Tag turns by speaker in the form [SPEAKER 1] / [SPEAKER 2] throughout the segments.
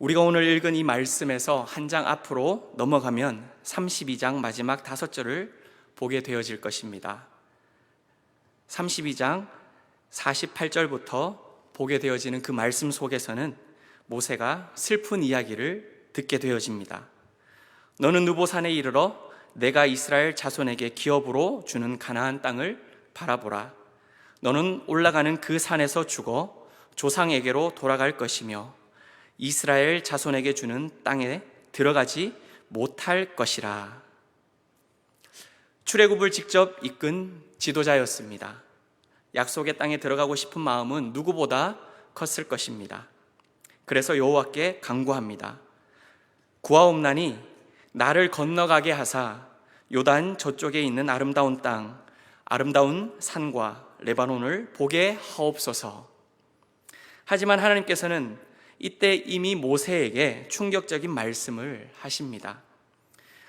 [SPEAKER 1] 우리가 오늘 읽은 이 말씀에서 한 장 앞으로 넘어가면 32장 마지막 5절을 보게 되어질 것입니다. 32장 48절부터 보게 되어지는 그 말씀 속에서는 모세가 슬픈 이야기를 듣게 되어집니다. 너는 느보산에 이르러 내가 이스라엘 자손에게 기업으로 주는 가나안 땅을 바라보라. 너는 올라가는 그 산에서 죽어 조상에게로 돌아갈 것이며 이스라엘 자손에게 주는 땅에 들어가지 못할 것이라. 출애굽을 직접 이끈 지도자였습니다. 약속의 땅에 들어가고 싶은 마음은 누구보다 컸을 것입니다. 그래서 여호와께 간구합니다. 구하옵나니 나를 건너가게 하사 요단 저쪽에 있는 아름다운 땅, 아름다운 산과 레바논을 보게 하옵소서. 하지만 하나님께서는 이때 이미 모세에게 충격적인 말씀을 하십니다.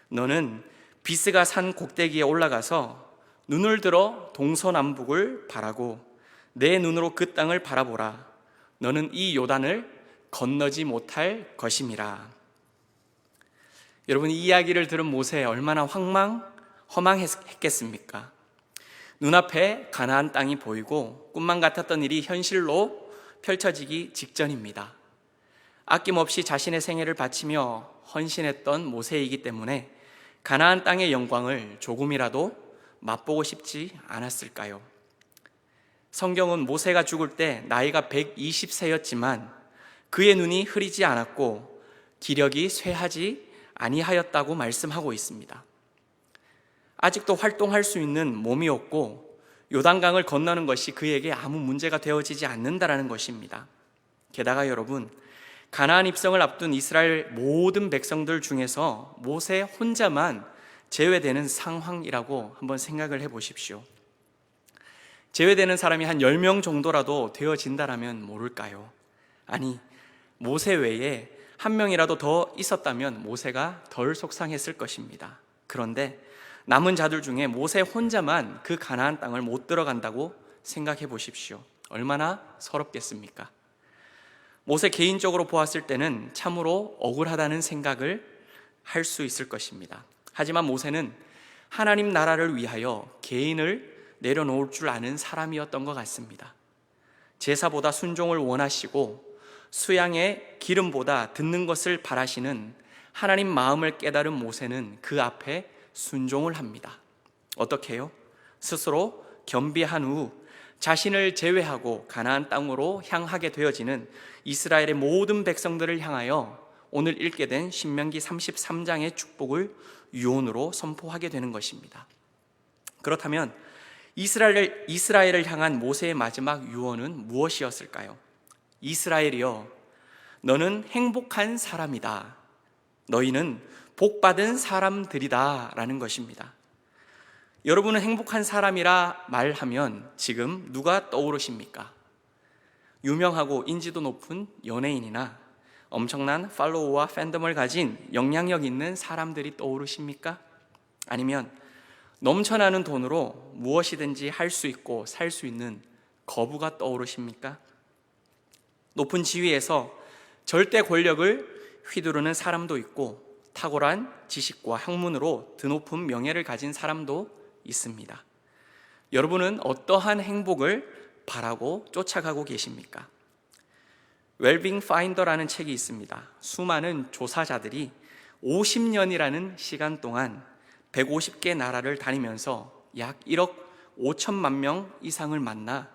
[SPEAKER 1] 너는 비스가 산 꼭대기에 올라가서 눈을 들어 동서남북을 바라고 내 눈으로 그 땅을 바라보라. 너는 이 요단을 건너지 못할 것임이라. 여러분, 이 이야기를 들은 모세 얼마나 허망했겠습니까? 눈앞에 가나안 땅이 보이고 꿈만 같았던 일이 현실로 펼쳐지기 직전입니다. 아낌없이 자신의 생애를 바치며 헌신했던 모세이기 때문에 가나안 땅의 영광을 조금이라도 맛보고 싶지 않았을까요? 성경은 모세가 죽을 때 나이가 120세였지만 그의 눈이 흐리지 않았고 기력이 쇠하지 아니하였다고 말씀하고 있습니다. 아직도 활동할 수 있는 몸이었고 요단강을 건너는 것이 그에게 아무 문제가 되어지지 않는다라는 것입니다. 게다가 여러분, 가나안 입성을 앞둔 이스라엘 모든 백성들 중에서 모세 혼자만 제외되는 상황이라고 한번 생각을 해보십시오. 제외되는 사람이 한 10명 정도라도 되어진다라면 모를까요? 아니, 모세 외에 한 명이라도 더 있었다면 모세가 덜 속상했을 것입니다. 그런데 남은 자들 중에 모세 혼자만 그 가나안 땅을 못 들어간다고 생각해 보십시오. 얼마나 서럽겠습니까? 모세 개인적으로 보았을 때는 참으로 억울하다는 생각을 할 수 있을 것입니다. 하지만 모세는 하나님 나라를 위하여 개인을 내려놓을 줄 아는 사람이었던 것 같습니다. 제사보다 순종을 원하시고 수양의 기름보다 듣는 것을 바라시는 하나님 마음을 깨달은 모세는 그 앞에 순종을 합니다. 어떻게 해요? 스스로 겸비한 후 자신을 제외하고 가나안 땅으로 향하게 되어지는 이스라엘의 모든 백성들을 향하여 오늘 읽게 된 신명기 33장의 축복을 유언으로 선포하게 되는 것입니다. 그렇다면 이스라엘을 향한 모세의 마지막 유언은 무엇이었을까요? 이스라엘이여, 너는 행복한 사람이다. 너희는 복받은 사람들이다 라는 것입니다. 여러분은 행복한 사람이라 말하면 지금 누가 떠오르십니까? 유명하고 인지도 높은 연예인이나 엄청난 팔로워와 팬덤을 가진 영향력 있는 사람들이 떠오르십니까? 아니면 넘쳐나는 돈으로 무엇이든지 할 수 있고 살 수 있는 거부가 떠오르십니까? 높은 지위에서 절대 권력을 휘두르는 사람도 있고 탁월한 지식과 학문으로 드높은 명예를 가진 사람도 있습니다. 여러분은 어떠한 행복을 바라고 쫓아가고 계십니까? 웰빙 파인더라는 책이 있습니다. 수많은 조사자들이 50년이라는 시간 동안 150개 나라를 다니면서 약 1억 5천만 명 이상을 만나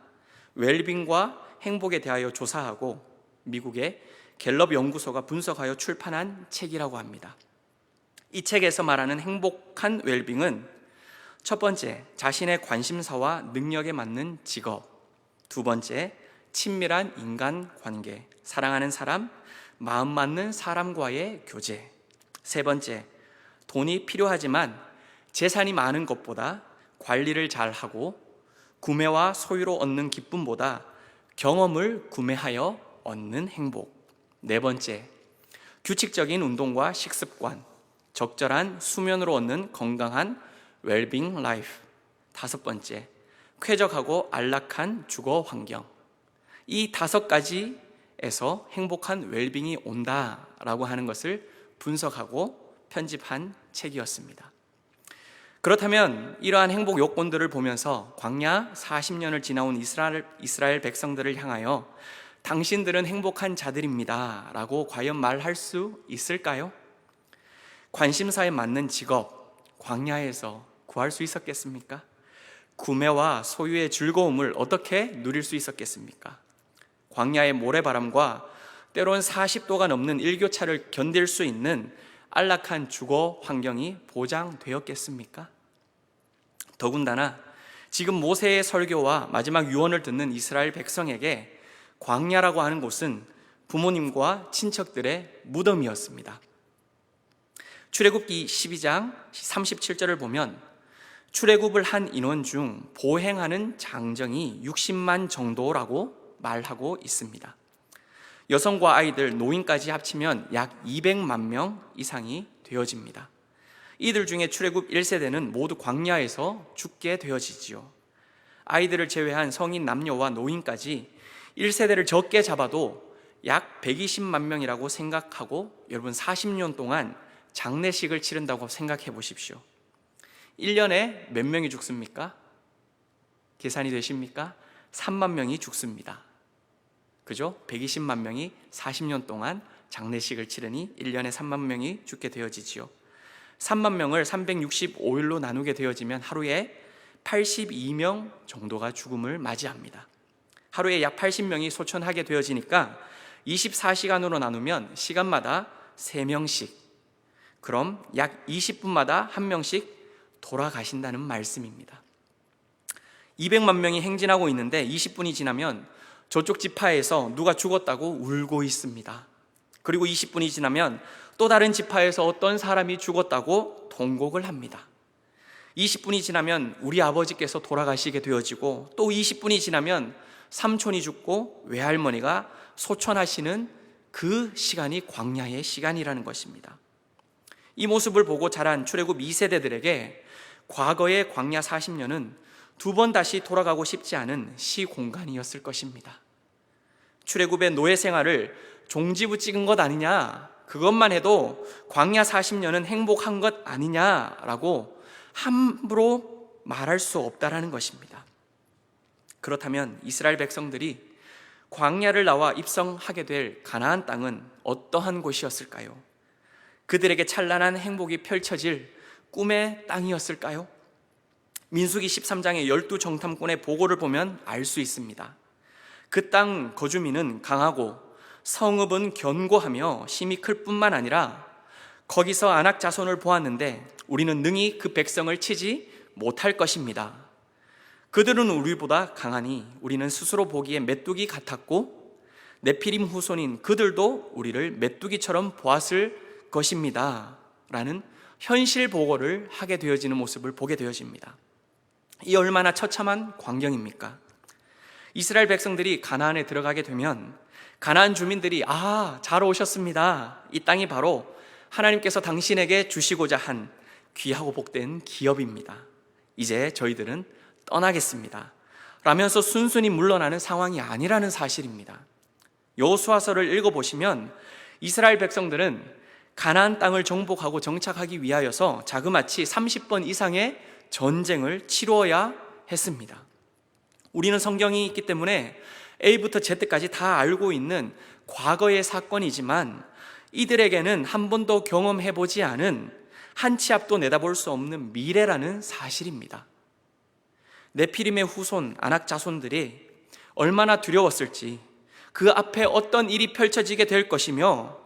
[SPEAKER 1] 웰빙과 행복에 대하여 조사하고 미국의 갤럽 연구소가 분석하여 출판한 책이라고 합니다. 이 책에서 말하는 행복한 웰빙은 첫 번째, 자신의 관심사와 능력에 맞는 직업. 두 번째, 친밀한 인간관계, 사랑하는 사람, 마음 맞는 사람과의 교제. 세 번째, 돈이 필요하지만 재산이 많은 것보다 관리를 잘하고 구매와 소유로 얻는 기쁨보다 경험을 구매하여 얻는 행복. 네 번째, 규칙적인 운동과 식습관, 적절한 수면으로 얻는 건강한 웰빙 라이프. 다섯 번째, 쾌적하고 안락한 주거 환경. 이 5가지 에서 행복한 웰빙이 온다라고 하는 것을 분석하고 편집한 책이었습니다. 그렇다면 이러한 행복 요건들을 보면서 광야 40년을 지나온 이스라엘 백성들을 향하여 당신들은 행복한 자들입니다 라고 과연 말할 수 있을까요? 관심사에 맞는 직업, 광야에서 구할 수 있었겠습니까? 구매와 소유의 즐거움을 어떻게 누릴 수 있었겠습니까? 광야의 모래바람과 때론 40도가 넘는 일교차를 견딜 수 있는 안락한 주거 환경이 보장되었겠습니까? 더군다나 지금 모세의 설교와 마지막 유언을 듣는 이스라엘 백성에게 광야라고 하는 곳은 부모님과 친척들의 무덤이었습니다. 출애굽기 12장 37절을 보면 출애굽을 한 인원 중 보행하는 장정이 60만 정도라고 말하고 있습니다. 여성과 아이들, 노인까지 합치면 약 200만 명 이상이 되어집니다. 이들 중에 출애굽 1세대는 모두 광야에서 죽게 되어지지요. 아이들을 제외한 성인 남녀와 노인까지 1세대를 적게 잡아도 약 120만 명이라고 생각하고 여러분 40년 동안 장례식을 치른다고 생각해 보십시오. 1년에 몇 명이 죽습니까? 계산이 되십니까? 3만 명이 죽습니다. 그죠? 120만 명이 40년 동안 장례식을 치르니 1년에 3만 명이 죽게 되어지지요. 3만 명을 365일로 나누게 되어지면 하루에 82명 정도가 죽음을 맞이합니다. 하루에 약 80명이 소천하게 되어지니까 24시간으로 나누면 시간마다 3명씩, 그럼 약 20분마다 1명씩 돌아가신다는 말씀입니다. 200만 명이 행진하고 있는데 20분이 지나면 저쪽 지파에서 누가 죽었다고 울고 있습니다. 그리고 20분이 지나면 또 다른 지파에서 어떤 사람이 죽었다고 통곡을 합니다. 20분이 지나면 우리 아버지께서 돌아가시게 되어지고 또 20분이 지나면 삼촌이 죽고 외할머니가 소천하시는 그 시간이 광야의 시간이라는 것입니다. 이 모습을 보고 자란 출애굽 2세대들에게 과거의 광야 40년은 두 번 다시 돌아가고 싶지 않은 시공간이었을 것입니다. 출애굽의 노예 생활을 종지부 찍은 것 아니냐, 그것만 해도 광야 40년은 행복한 것 아니냐라고 함부로 말할 수 없다라는 것입니다. 그렇다면 이스라엘 백성들이 광야를 나와 입성하게 될 가나안 땅은 어떠한 곳이었을까요? 그들에게 찬란한 행복이 펼쳐질 꿈의 땅이었을까요? 민수기 13장의 12정탐꾼의 보고를 보면 알 수 있습니다. 그 땅 거주민은 강하고 성읍은 견고하며 힘이 클 뿐만 아니라 거기서 아낙 자손을 보았는데 우리는 능히 그 백성을 치지 못할 것입니다. 그들은 우리보다 강하니 우리는 스스로 보기에 메뚜기 같았고 네피림 후손인 그들도 우리를 메뚜기처럼 보았을 것입니다 라는 현실 보고를 하게 되어지는 모습을 보게 되어집니다. 이 얼마나 처참한 광경입니까? 이스라엘 백성들이 가나안에 들어가게 되면 가나안 주민들이 잘 오셨습니다, 이 땅이 바로 하나님께서 당신에게 주시고자 한 귀하고 복된 기업입니다, 이제 저희들은 떠나겠습니다 라면서 순순히 물러나는 상황이 아니라는 사실입니다. 여호수아서를 읽어보시면 이스라엘 백성들은 가나안 땅을 정복하고 정착하기 위하여서 자그마치 30번 이상의 전쟁을 치루어야 했습니다. 우리는 성경이 있기 때문에 A부터 Z까지 다 알고 있는 과거의 사건이지만 이들에게는 한 번도 경험해보지 않은 한 치 앞도 내다볼 수 없는 미래라는 사실입니다. 네피림의 후손 아낙 자손들이 얼마나 두려웠을지, 그 앞에 어떤 일이 펼쳐지게 될 것이며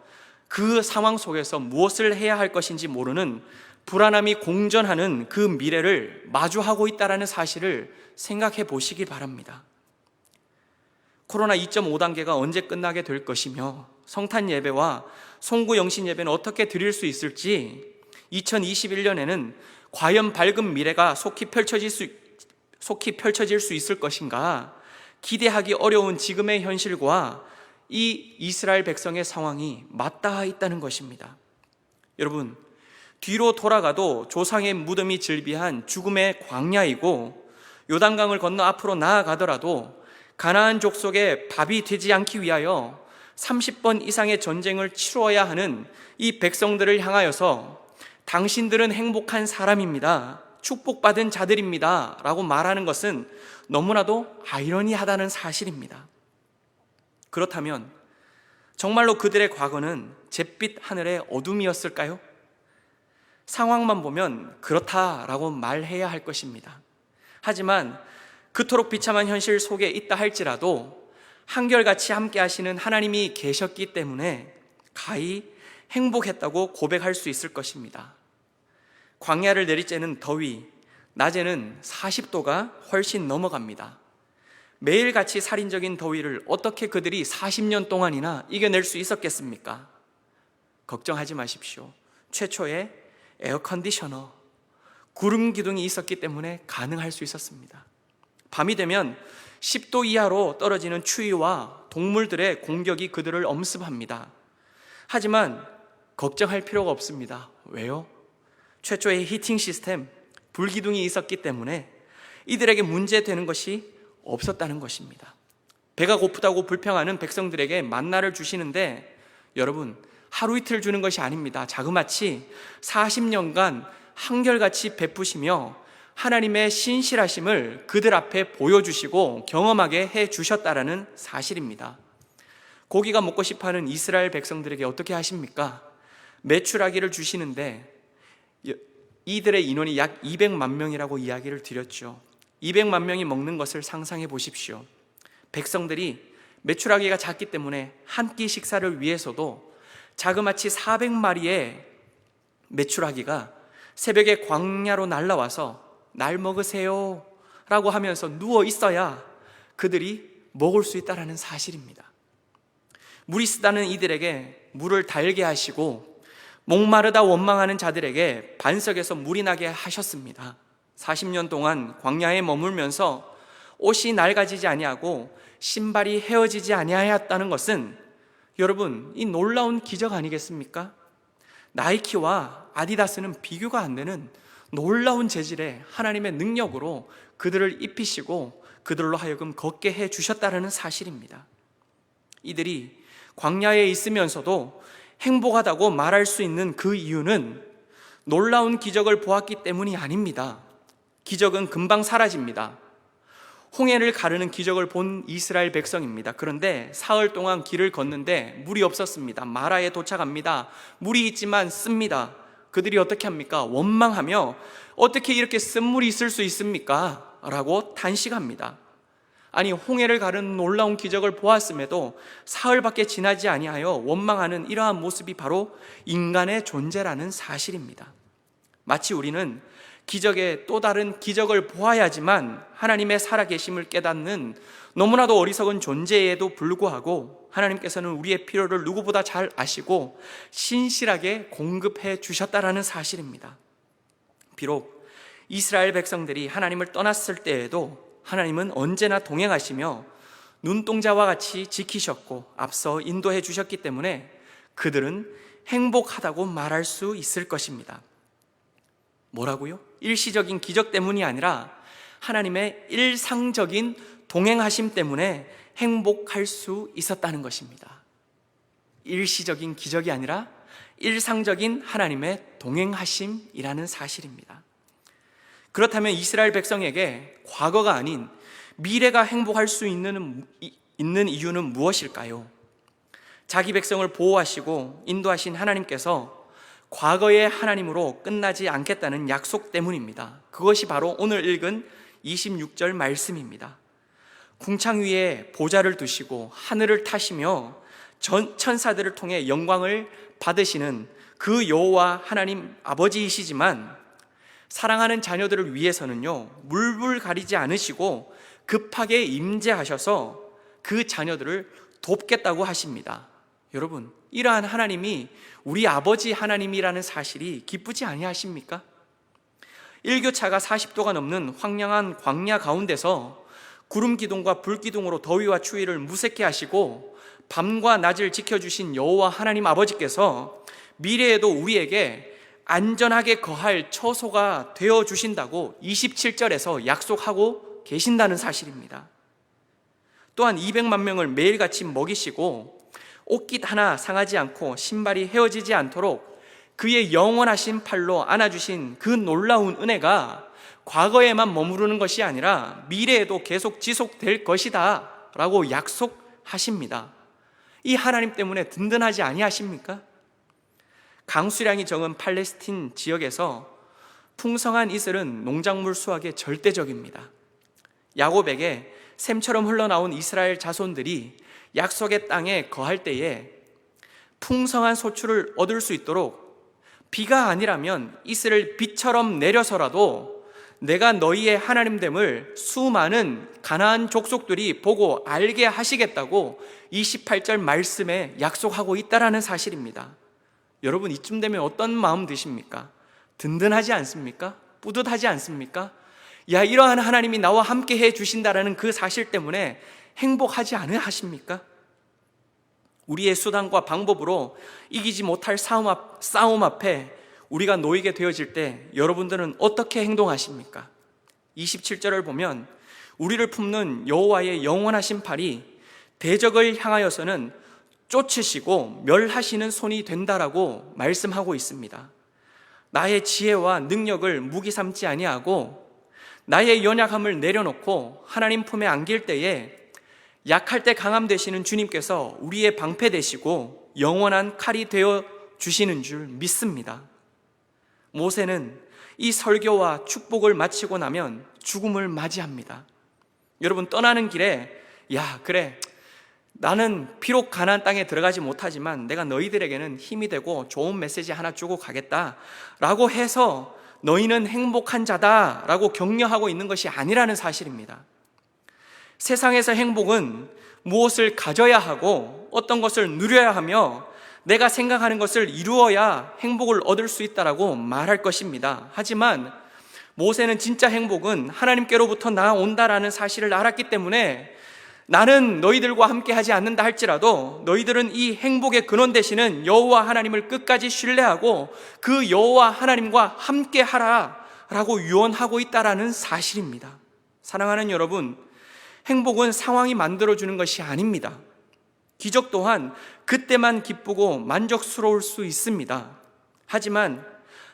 [SPEAKER 1] 그 상황 속에서 무엇을 해야 할 것인지 모르는 불안함이 공존하는 그 미래를 마주하고 있다는 사실을 생각해 보시기 바랍니다. 코로나 2.5단계가 언제 끝나게 될 것이며 성탄 예배와 송구 영신 예배는 어떻게 드릴 수 있을지, 2021년에는 과연 밝은 미래가 속히 펼쳐질 수 있을 것인가 기대하기 어려운 지금의 현실과 이 이스라엘 백성의 상황이 맞닿아 있다는 것입니다. 여러분, 뒤로 돌아가도 조상의 무덤이 즐비한 죽음의 광야이고 요단강을 건너 앞으로 나아가더라도 가나안 족속의 밥이 되지 않기 위하여 30번 이상의 전쟁을 치루어야 하는 이 백성들을 향하여서 당신들은 행복한 사람입니다, 축복받은 자들입니다 라고 말하는 것은 너무나도 아이러니하다는 사실입니다. 그렇다면 정말로 그들의 과거는 잿빛 하늘의 어둠이었을까요? 상황만 보면 그렇다라고 말해야 할 것입니다. 하지만 그토록 비참한 현실 속에 있다 할지라도 한결같이 함께 하시는 하나님이 계셨기 때문에 가히 행복했다고 고백할 수 있을 것입니다. 광야를 내리쬐는 더위, 낮에는 40도가 훨씬 넘어갑니다. 매일같이 살인적인 더위를 어떻게 그들이 40년 동안이나 이겨낼 수 있었겠습니까? 걱정하지 마십시오. 최초의 에어컨디셔너, 구름 기둥이 있었기 때문에 가능할 수 있었습니다. 밤이 되면 10도 이하로 떨어지는 추위와 동물들의 공격이 그들을 엄습합니다. 하지만 걱정할 필요가 없습니다. 왜요? 최초의 히팅 시스템, 불기둥이 있었기 때문에 이들에게 문제되는 것이 없었다는 것입니다. 배가 고프다고 불평하는 백성들에게 만나를 주시는데 여러분, 하루 이틀 주는 것이 아닙니다. 자그마치 40년간 한결같이 베푸시며 하나님의 신실하심을 그들 앞에 보여주시고 경험하게 해주셨다라는 사실입니다. 고기가 먹고 싶어하는 이스라엘 백성들에게 어떻게 하십니까? 메추라기를 주시는데 이들의 인원이 약 200만 명이라고 이야기를 드렸죠. 200만 명이 먹는 것을 상상해 보십시오. 백성들이 메추라기가 작기 때문에 한 끼 식사를 위해서도 자그마치 400마리의 메추라기가 새벽에 광야로 날라와서 날 먹으세요 라고 하면서 누워 있어야 그들이 먹을 수 있다는 사실입니다. 물이 쓰다는 이들에게 물을 달게 하시고 목마르다 원망하는 자들에게 반석에서 물이 나게 하셨습니다. 40년 동안 광야에 머물면서 옷이 낡아지지 아니하고 신발이 헤어지지 아니하였다는 것은 여러분, 이 놀라운 기적 아니겠습니까? 나이키와 아디다스는 비교가 안 되는 놀라운 재질의 하나님의 능력으로 그들을 입히시고 그들로 하여금 걷게 해 주셨다는 사실입니다. 이들이 광야에 있으면서도 행복하다고 말할 수 있는 그 이유는 놀라운 기적을 보았기 때문이 아닙니다. 기적은 금방 사라집니다. 홍해를 가르는 기적을 본 이스라엘 백성입니다. 그런데 사흘 동안 길을 걷는데 물이 없었습니다. 마라에 도착합니다. 물이 있지만 씁니다. 그들이 어떻게 합니까? 원망하며 어떻게 이렇게 쓴 물이 있을 수 있습니까? 라고 탄식합니다. 아니, 홍해를 가르는 놀라운 기적을 보았음에도 사흘밖에 지나지 아니하여 원망하는 이러한 모습이 바로 인간의 존재라는 사실입니다. 마치 우리는 기적의 또 다른 기적을 보아야지만 하나님의 살아계심을 깨닫는 너무나도 어리석은 존재에도 불구하고 하나님께서는 우리의 필요를 누구보다 잘 아시고 신실하게 공급해 주셨다라는 사실입니다. 비록 이스라엘 백성들이 하나님을 떠났을 때에도 하나님은 언제나 동행하시며 눈동자와 같이 지키셨고 앞서 인도해 주셨기 때문에 그들은 행복하다고 말할 수 있을 것입니다. 뭐라고요? 일시적인 기적 때문이 아니라 하나님의 일상적인 동행하심 때문에 행복할 수 있었다는 것입니다. 일시적인 기적이 아니라 일상적인 하나님의 동행하심이라는 사실입니다. 그렇다면 이스라엘 백성에게 과거가 아닌 미래가 행복할 수 있는 이유는 무엇일까요? 자기 백성을 보호하시고 인도하신 하나님께서 과거의 하나님으로 끝나지 않겠다는 약속 때문입니다. 그것이 바로 오늘 읽은 26절 말씀입니다. 궁창 위에 보좌를 두시고 하늘을 타시며 천사들을 통해 영광을 받으시는 그 여호와 하나님 아버지이시지만 사랑하는 자녀들을 위해서는요, 물불 가리지 않으시고 급하게 임재하셔서 그 자녀들을 돕겠다고 하십니다. 여러분, 이러한 하나님이 우리 아버지 하나님이라는 사실이 기쁘지 아니하십니까? 일교차가 40도가 넘는 황량한 광야 가운데서 구름 기둥과 불 기둥으로 더위와 추위를 무색케 하시고 밤과 낮을 지켜주신 여호와 하나님 아버지께서 미래에도 우리에게 안전하게 거할 처소가 되어주신다고 27절에서 약속하고 계신다는 사실입니다. 또한 200만 명을 매일같이 먹이시고 옷깃 하나 상하지 않고 신발이 헤어지지 않도록 그의 영원하신 팔로 안아주신 그 놀라운 은혜가 과거에만 머무르는 것이 아니라 미래에도 계속 지속될 것이다 라고 약속하십니다. 이 하나님 때문에 든든하지 아니하십니까? 강수량이 적은 팔레스틴 지역에서 풍성한 이슬은 농작물 수확에 절대적입니다. 야곱에게 샘처럼 흘러나온 이스라엘 자손들이 약속의 땅에 거할 때에 풍성한 소출을 얻을 수 있도록 비가 아니라면 이슬을 비처럼 내려서라도 내가 너희의 하나님됨을 수많은 가나안 족속들이 보고 알게 하시겠다고 28절 말씀에 약속하고 있다라는 사실입니다. 여러분, 이쯤 되면 어떤 마음 드십니까? 든든하지 않습니까? 뿌듯하지 않습니까? 야, 이러한 하나님이 나와 함께 해 주신다라는 그 사실 때문에 행복하지 않으십니까? 우리의 수단과 방법으로 이기지 못할 싸움 앞에 우리가 놓이게 되어질 때 여러분들은 어떻게 행동하십니까? 27절을 보면 우리를 품는 여호와의 영원하신 팔이 대적을 향하여서는 쫓으시고 멸하시는 손이 된다라고 말씀하고 있습니다. 나의 지혜와 능력을 무기 삼지 아니하고 나의 연약함을 내려놓고 하나님 품에 안길 때에 약할 때 강함 되시는 주님께서 우리의 방패 되시고 영원한 칼이 되어 주시는 줄 믿습니다. 모세는 이 설교와 축복을 마치고 나면 죽음을 맞이합니다. 여러분, 떠나는 길에 그래, 나는 비록 가나안 땅에 들어가지 못하지만 내가 너희들에게는 힘이 되고 좋은 메시지 하나 주고 가겠다 라고 해서 너희는 행복한 자다 라고 격려하고 있는 것이 아니라는 사실입니다. 세상에서 행복은 무엇을 가져야 하고 어떤 것을 누려야 하며 내가 생각하는 것을 이루어야 행복을 얻을 수 있다라고 말할 것입니다. 하지만 모세는 진짜 행복은 하나님께로부터 나온다라는 사실을 알았기 때문에 나는 너희들과 함께 하지 않는다 할지라도 너희들은 이 행복의 근원 되시는 여호와 하나님을 끝까지 신뢰하고 그 여호와 하나님과 함께 하라 라고 유언하고 있다라는 사실입니다. 사랑하는 여러분, 행복은 상황이 만들어주는 것이 아닙니다. 기적 또한 그때만 기쁘고 만족스러울 수 있습니다. 하지만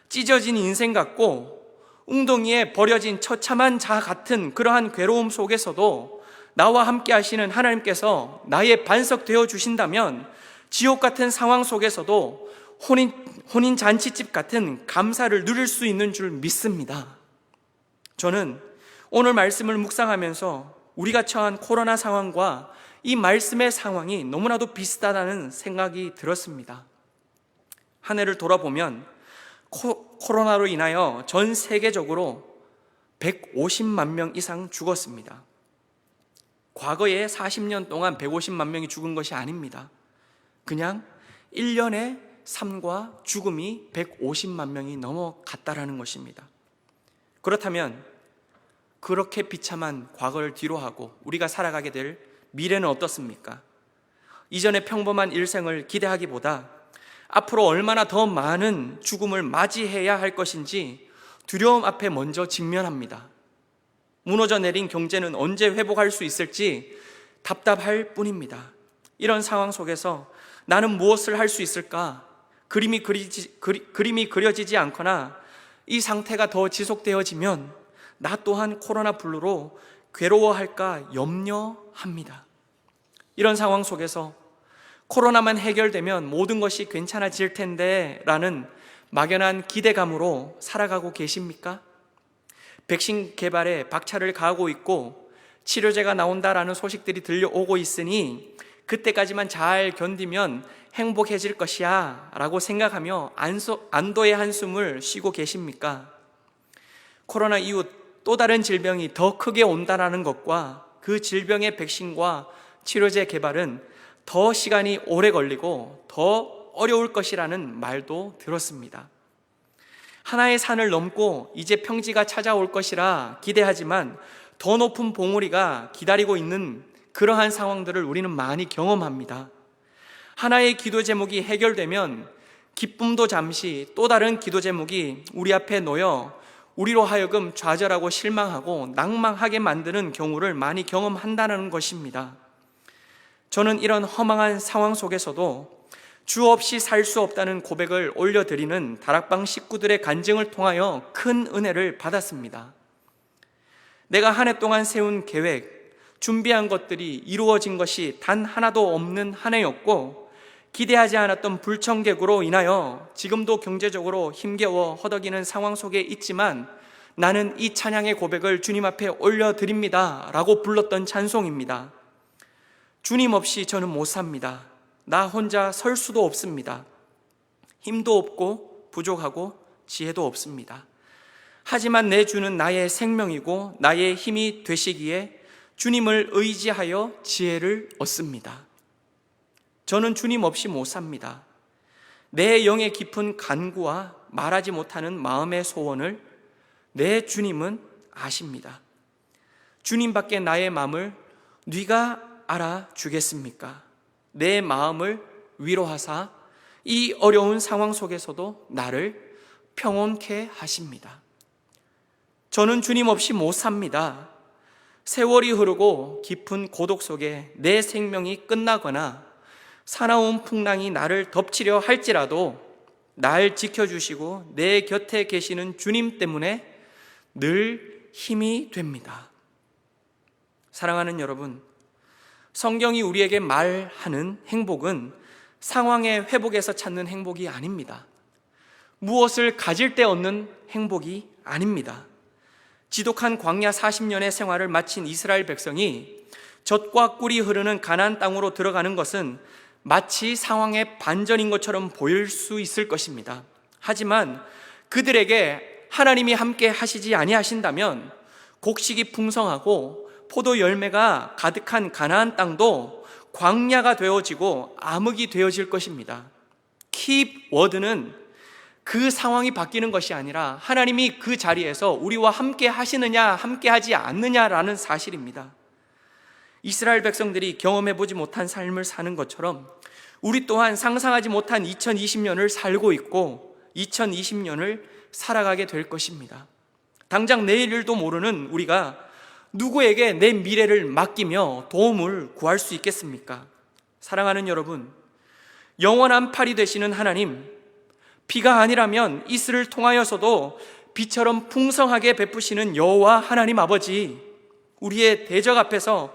[SPEAKER 1] 찢어진 인생 같고 웅덩이에 버려진 처참한 자 같은 그러한 괴로움 속에서도 나와 함께 하시는 하나님께서 나의 반석 되어 주신다면 지옥 같은 상황 속에서도 혼인 잔치집 같은 감사를 누릴 수 있는 줄 믿습니다. 저는 오늘 말씀을 묵상하면서 우리가 처한 코로나 상황과 이 말씀의 상황이 너무나도 비슷하다는 생각이 들었습니다. 한 해를 돌아보면 코로나로 인하여 전 세계적으로 150만 명 이상 죽었습니다. 과거에 40년 동안 150만 명이 죽은 것이 아닙니다. 그냥 1년의 삶과 죽음이 150만 명이 넘어갔다라는 것입니다. 그렇다면 그렇게 비참한 과거를 뒤로하고 우리가 살아가게 될 미래는 어떻습니까? 이전의 평범한 일생을 기대하기보다 앞으로 얼마나 더 많은 죽음을 맞이해야 할 것인지 두려움 앞에 먼저 직면합니다. 무너져 내린 경제는 언제 회복할 수 있을지 답답할 뿐입니다. 이런 상황 속에서 나는 무엇을 할 수 있을까? 그림이 그려지지 않거나 이 상태가 더 지속되어지면 나 또한 코로나 블루로 괴로워할까 염려합니다. 이런 상황 속에서 코로나만 해결되면 모든 것이 괜찮아질 텐데 라는 막연한 기대감으로 살아가고 계십니까? 백신 개발에 박차를 가하고 있고 치료제가 나온다라는 소식들이 들려오고 있으니 그때까지만 잘 견디면 행복해질 것이야 라고 생각하며 안도의 한숨을 쉬고 계십니까? 코로나 이후 또 다른 질병이 더 크게 온다라는 것과 그 질병의 백신과 치료제 개발은 더 시간이 오래 걸리고 더 어려울 것이라는 말도 들었습니다. 하나의 산을 넘고 이제 평지가 찾아올 것이라 기대하지만 더 높은 봉우리가 기다리고 있는 그러한 상황들을 우리는 많이 경험합니다. 하나의 기도 제목이 해결되면 기쁨도 잠시 또 다른 기도 제목이 우리 앞에 놓여 우리로 하여금 좌절하고 실망하고 낭망하게 만드는 경우를 많이 경험한다는 것입니다. 저는 이런 허망한 상황 속에서도 주 없이 살 수 없다는 고백을 올려드리는 다락방 식구들의 간증을 통하여 큰 은혜를 받았습니다. 내가 한 해 동안 세운 계획, 준비한 것들이 이루어진 것이 단 하나도 없는 한 해였고, 기대하지 않았던 불청객으로 인하여 지금도 경제적으로 힘겨워 허덕이는 상황 속에 있지만, 나는 이 찬양의 고백을 주님 앞에 올려드립니다 라고 불렀던 찬송입니다. 주님 없이 저는 못 삽니다. 나 혼자 설 수도 없습니다. 힘도 없고 부족하고 지혜도 없습니다. 하지만 내 주는 나의 생명이고 나의 힘이 되시기에 주님을 의지하여 지혜를 얻습니다. 저는 주님 없이 못 삽니다. 내 영의 깊은 간구와 말하지 못하는 마음의 소원을 내 주님은 아십니다. 주님밖에 나의 마음을 네가 알아주겠습니까? 내 마음을 위로하사 이 어려운 상황 속에서도 나를 평온케 하십니다. 저는 주님 없이 못 삽니다. 세월이 흐르고 깊은 고독 속에 내 생명이 끝나거나 사나운 풍랑이 나를 덮치려 할지라도 날 지켜주시고 내 곁에 계시는 주님 때문에 늘 힘이 됩니다. 사랑하는 여러분, 성경이 우리에게 말하는 행복은 상황의 회복에서 찾는 행복이 아닙니다. 무엇을 가질 때 얻는 행복이 아닙니다. 지독한 광야 40년의 생활을 마친 이스라엘 백성이 젖과 꿀이 흐르는 가나안 땅으로 들어가는 것은 마치 상황의 반전인 것처럼 보일 수 있을 것입니다. 하지만 그들에게 하나님이 함께 하시지 아니하신다면 곡식이 풍성하고 포도 열매가 가득한 가나안 땅도 광야가 되어지고 암흑이 되어질 것입니다. 킵워드는 그 상황이 바뀌는 것이 아니라 하나님이 그 자리에서 우리와 함께 하시느냐 함께 하지 않느냐라는 사실입니다. 이스라엘 백성들이 경험해보지 못한 삶을 사는 것처럼 우리 또한 상상하지 못한 2020년을 살고 있고 2020년을 살아가게 될 것입니다. 당장 내일 일도 모르는 우리가 누구에게 내 미래를 맡기며 도움을 구할 수 있겠습니까? 사랑하는 여러분, 영원한 팔이 되시는 하나님, 비가 아니라면 이슬을 통하여서도 비처럼 풍성하게 베푸시는 여호와 하나님 아버지, 우리의 대적 앞에서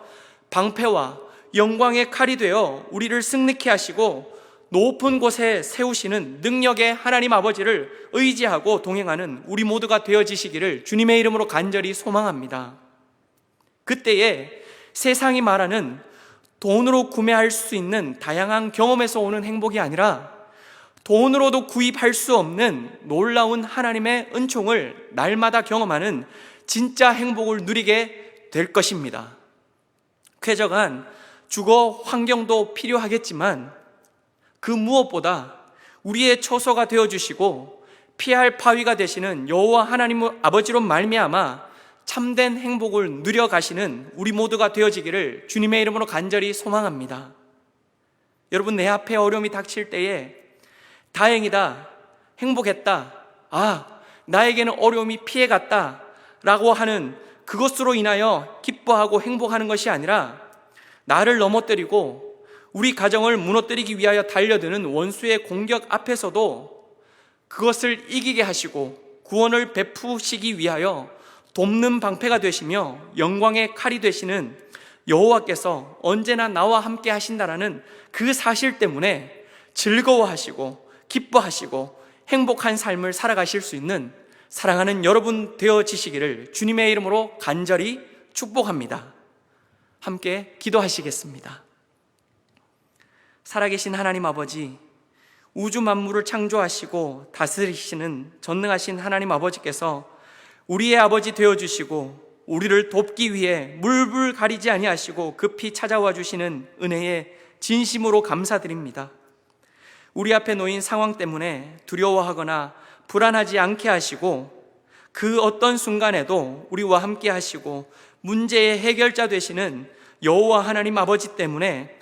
[SPEAKER 1] 방패와 영광의 칼이 되어 우리를 승리케 하시고 높은 곳에 세우시는 능력의 하나님 아버지를 의지하고 동행하는 우리 모두가 되어지시기를 주님의 이름으로 간절히 소망합니다. 그때에 세상이 말하는 돈으로 구매할 수 있는 다양한 경험에서 오는 행복이 아니라 돈으로도 구입할 수 없는 놀라운 하나님의 은총을 날마다 경험하는 진짜 행복을 누리게 될 것입니다. 쾌적한 주거 환경도 필요하겠지만 그 무엇보다 우리의 초소가 되어주시고 피할 바위가 되시는 여호와 하나님 아버지로 말미암아 참된 행복을 누려가시는 우리 모두가 되어지기를 주님의 이름으로 간절히 소망합니다. 여러분, 내 앞에 어려움이 닥칠 때에 다행이다, 행복했다, 나에게는 어려움이 피해갔다 라고 하는 그것으로 인하여 기뻐하고 행복하는 것이 아니라 나를 넘어뜨리고 우리 가정을 무너뜨리기 위하여 달려드는 원수의 공격 앞에서도 그것을 이기게 하시고 구원을 베푸시기 위하여 돕는 방패가 되시며 영광의 칼이 되시는 여호와께서 언제나 나와 함께 하신다라는 그 사실 때문에 즐거워하시고 기뻐하시고 행복한 삶을 살아가실 수 있는 사랑하는 여러분 되어지시기를 주님의 이름으로 간절히 축복합니다. 함께 기도하시겠습니다. 살아계신 하나님 아버지, 우주 만물을 창조하시고 다스리시는 전능하신 하나님 아버지께서 우리의 아버지 되어주시고 우리를 돕기 위해 물불 가리지 아니하시고 급히 찾아와 주시는 은혜에 진심으로 감사드립니다. 우리 앞에 놓인 상황 때문에 두려워하거나 불안하지 않게 하시고 그 어떤 순간에도 우리와 함께 하시고 문제의 해결자 되시는 여호와 하나님 아버지 때문에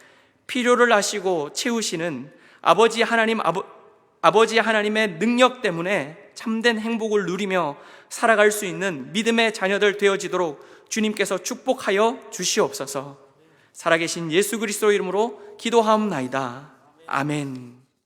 [SPEAKER 1] 필요를 아시고 채우시는 아버지 하나님의 능력 때문에 참된 행복을 누리며 살아갈 수 있는 믿음의 자녀들 되어지도록 주님께서 축복하여 주시옵소서. 살아계신 예수 그리스도 이름으로 기도하옵나이다. 아멘.